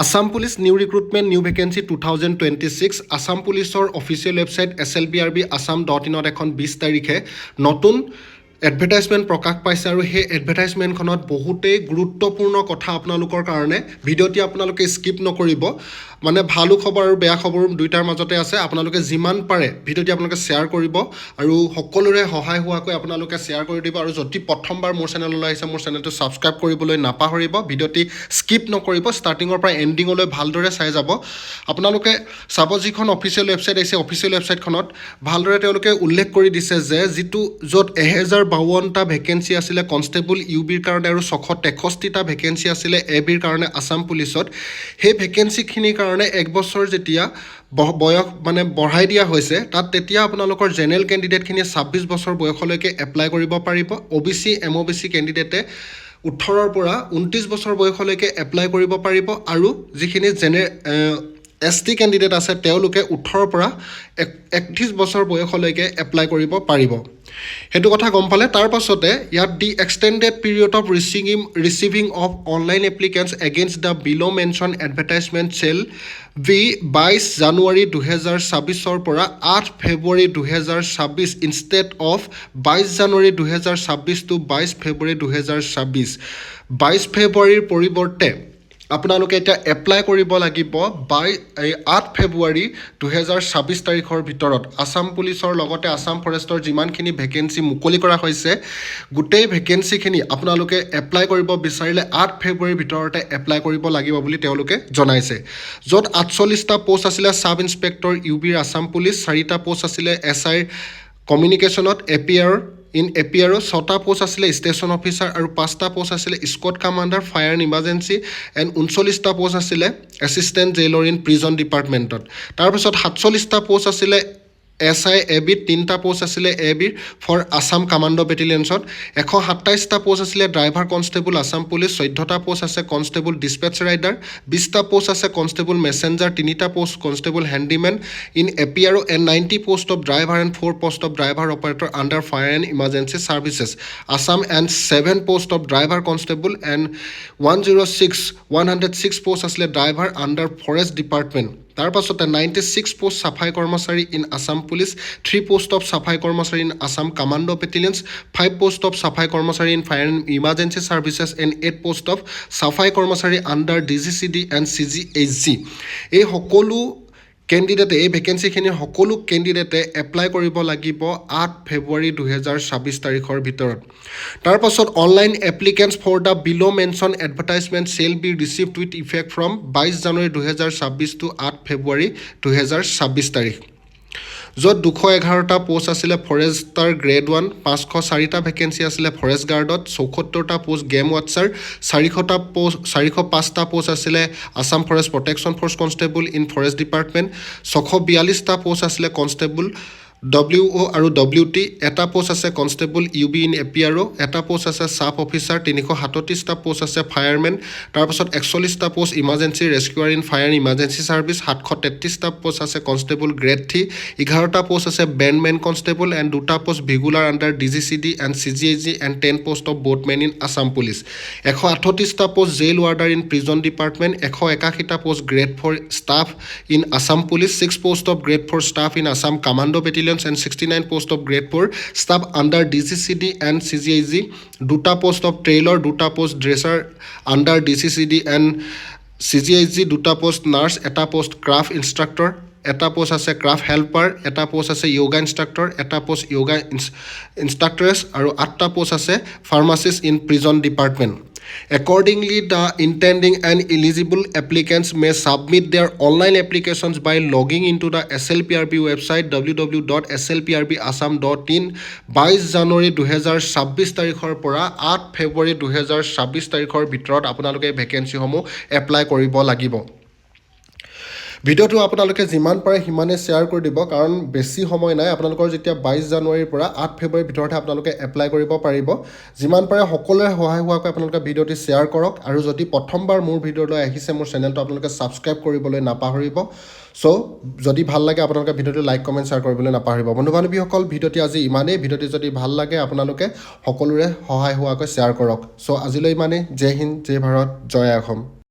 Assam police new recruitment new vacancy 2026 Assam পুলিচৰ official website slbrbassam.in এখন 20 তাৰিখে নতুন এডভাৰটাইজমেণ্ট প্ৰকাশ পাইছে আৰু সেই এডভাৰটাইজমেণ্টখনত বহুতেই গুৰুত্বপূৰ্ণ কথা আপোনালোকৰ কাৰণে ভিডিঅ'টি আপোনালোকে স্কিপ নকৰিব মানে ভালো খবৰ আৰু বেয়া খবৰ দুইটাৰ মাজতে আছে আপোনালোকে যিমান পাৰে ভিডিঅ'টি আপোনালোকে শ্বেয়াৰ কৰিব আৰু সকলোৰে সহায় হোৱাকৈ আপোনালোকে শ্বেয়াৰ কৰি দিব আৰু যদি প্ৰথমবাৰ মোৰ চেনেললৈ আহিছে মোৰ চেনেলটো ছাবস্ক্ৰাইব কৰিবলৈ নাপাহৰিব ভিডিঅ'টি স্কিপ নকৰিব ষ্টাৰ্টিঙৰ পৰা এণ্ডিঙলৈ ভালদৰে চাই যাব আপোনালোকে চাব যিখন অফিচিয়েল ৱেবছাইট আহিছে অফিচিয়েল ৱেবছাইটখনত ভালদৰে তেওঁলোকে উল্লেখ কৰি দিছে যে যিটো য'ত 1052টা ভেকেঞ্চি আছিলে কনষ্টেবল ইউবিৰ কাৰণে আৰু 663টা ভেকেঞ্চি আছিলে এবিৰ কাৰণে আসাম পুলিচত সেই ভেকেঞ্চিখিনিৰ কাৰণে এক বছৰ যেতিয়া বয়স মানে বঢ়াই দিয়া হৈছে তাত তেতিয়া আপোনালোকৰ জেনেৰেল কেণ্ডিডেটখিনি 26 বছৰ বয়সলৈকে এপ্লাই কৰিব পাৰিব OBC MOBC কেণ্ডিডেটে 18ৰ পৰা 29 বছৰ বয়সলৈকে এপ্লাই কৰিব পাৰিব আৰু যিখিনি ST কেণ্ডিডেট আছে তেওঁলোকে 18ৰ পৰা 31 বছৰ বয়সলৈকে এপ্লাই কৰিব পাৰিব হেতু কথা গম পালে তাৰ পাছতে ইয়াত the extended period of receiving of online applicants against the below mention advertisement shall be 22 January 2026 পৰা 8 February 2026 instead of 22 January 2026 to 22 February 2026 22 ফেব্ৰুৱাৰীৰ পৰিৱৰ্তে আপোনালোকে এটা এপ্লাই কৰিব লাগিব 8 ফেব্ৰুৱাৰী 2026 তাৰিখৰ ভিতৰত আসাম পুলিচৰ লগতে আসাম ফৰেষ্টৰ যিমানখিনি ভেকেঞ্চি মুকলি কৰা হৈছে গোটেই ভেকেঞ্চিখিনি আপোনালোকে এপ্লাই কৰিব বিচাৰিলে 8 ফেব্ৰুৱাৰীৰ ভিতৰতে এপ্লাই কৰিব লাগিব বুলি তেওঁলোকে জনাইছে য'ত 48টা পোষ্ট আছিলে সাব ইন্সপেক্টৰ ইউবিৰ আসাম পুলিচ 4টা পোষ্ট আছিলে SI কমিউনিকেশ্যনত এপিয়াৰো 6টা পোষ্ট আছিলে ষ্টেচন অফিচাৰ আৰু 5টা পোষ্ট আছিলে squad commander fire and emergency and 39টা পোষ্ট আছিলে এছিষ্টেণ্ট জেইলৰ ইন প্ৰিজন ডিপাৰ্টমেণ্টত তাৰপিছত 47টা পোষ্ট আছিলে SI এবিত 3টা পোষ্ট আছিলে এবিৰ ফৰ আসাম কামাণ্ডো বেটেলিয়নছত 127টা পোষ্ট আছিলে ড্ৰাইভাৰ কনষ্টেবল আসাম পুলিচ 14টা পোষ্ট আছে কনষ্টেবল ডিছপেচ ৰাইডাৰ 20টা পোষ্ট আছে কনষ্টেবল মেছেঞ্জাৰ 3টা post constable handyman in APRO and 90 post of driver and 4 post of driver operator under fire and emergency services Assam and 7 post of driver constable and 106 post আছিলে driver under forest department তাৰ পাছতে 96 post সাফাই কৰ্মচাৰী in Assam police 3 post of সাফাই কৰ্মচাৰী in Assam commando battalions 5 post of সাফাই কৰ্মচাৰী in fire and emergency services and 8 post of সাফাই কৰ্মচাৰী আণ্ডাৰ DGCD এণ্ড CGHG এই সকলো কেণ্ডিডেটে এই ভেকেঞ্চিখিনিৰ সকলো কেণ্ডিডেটে এপ্লাই কৰিব লাগিব 8 ফেব্ৰুৱাৰী 2026 তাৰিখৰ ভিতৰত তাৰ পাছত online applicants for the below mention advertisement shall be received with effect from 22 January 2026 to 8 February 2026 তাৰিখ য'ত 211টা পোষ্ট আছিলে ফৰেষ্টাৰ গ্ৰেড 1 504টা ভেকেঞ্চি আছিলে ফৰেষ্ট গাৰ্ডত 74টা পোষ্ট গেম ৱাটচাৰ 405টা পোষ্ট আছিলে Assam forest protection force constable in forest department 642টা পোষ্ট আছিলে কনষ্টেবল WO আৰু WT এটা পোষ্ট আছে কনষ্টেবল ইউবি ইন এপিয়াৰো এটা পোষ্ট আছে সাব অফিচাৰ 337টা পোষ্ট আছে ফায়াৰমেন তাৰপাছত 41টা post emergency rescuer in fire emergency service 733টা পোষ্ট আছে কনষ্টেবল গ্ৰেড 3 11টা পোষ্ট আছে বেণ্ডমেন কনষ্টেবল এণ্ড 2টা post bugler under DGCD and CGHG and 10 post of boatmen in Assam police 138টা post jail warder in prison department 181টা post grade 4 staff in Assam police 6 post of grade 4 staff in Assam commando battalion and 69 post of grade 4 staff under DGCD and CGHG 2টা post of trailer 2টা post dresser under DGCD and CGHG 2টা post nurse এটা post craft instructor এটা post আছে craft helper এটা post আছে yoga instructor এটা post yoga ইনষ্ট্ৰাক্টৰেছ আৰু 8টা পোষ্ট আছে pharmacist in prison department Accordingly, the intending and eligible applicants may submit their online applications by logging into the SLPRB website www.slprbassam.in 22 January 2026 তাৰিখৰ পৰা 8 February 2026 তাৰিখৰ ভিতৰত আপোনালোকে ভেকেঞ্চিসমূহ এপ্লাই কৰিব লাগিব ভিডিঅ'টো আপোনালোকে যিমান পাৰে সিমানে শ্বেয়াৰ কৰি দিব কাৰণ বেছি সময় নাই আপোনালোকৰ যেতিয়া 22 জানুৱাৰীৰ পৰা 8 ফেব্ৰুৱাৰীৰ ভিতৰতে আপোনালোকে এপ্লাই কৰিব পাৰিব যিমান পাৰে সকলোৰে সহায় হোৱাকৈ আপোনালোকে ভিডিঅ'টো শ্বেয়াৰ কৰক আৰু যদি প্ৰথমবাৰ মোৰ ভিডিঅ'লৈ আহিছে মোৰ চেনেলটো আপোনালোকে ছাবস্ক্ৰাইব কৰিবলৈ নাপাহৰিব সো যদি ভাল লাগে আপোনালোকে ভিডিঅ'টো লাইক কমেণ্ট শ্বেয়াৰ কৰিবলৈ নাপাহৰিব বন্ধু বান্ধৱীসকল ভিডিঅ'টি আজি ইমানেই ভিডিঅ'টি যদি ভাল লাগে আপোনালোকে সকলোৰে সহায় হোৱাকৈ শ্বেয়াৰ কৰক সো আজিলৈ ইমানেই জয় হিন্দ জয় ভাৰত জয় অসম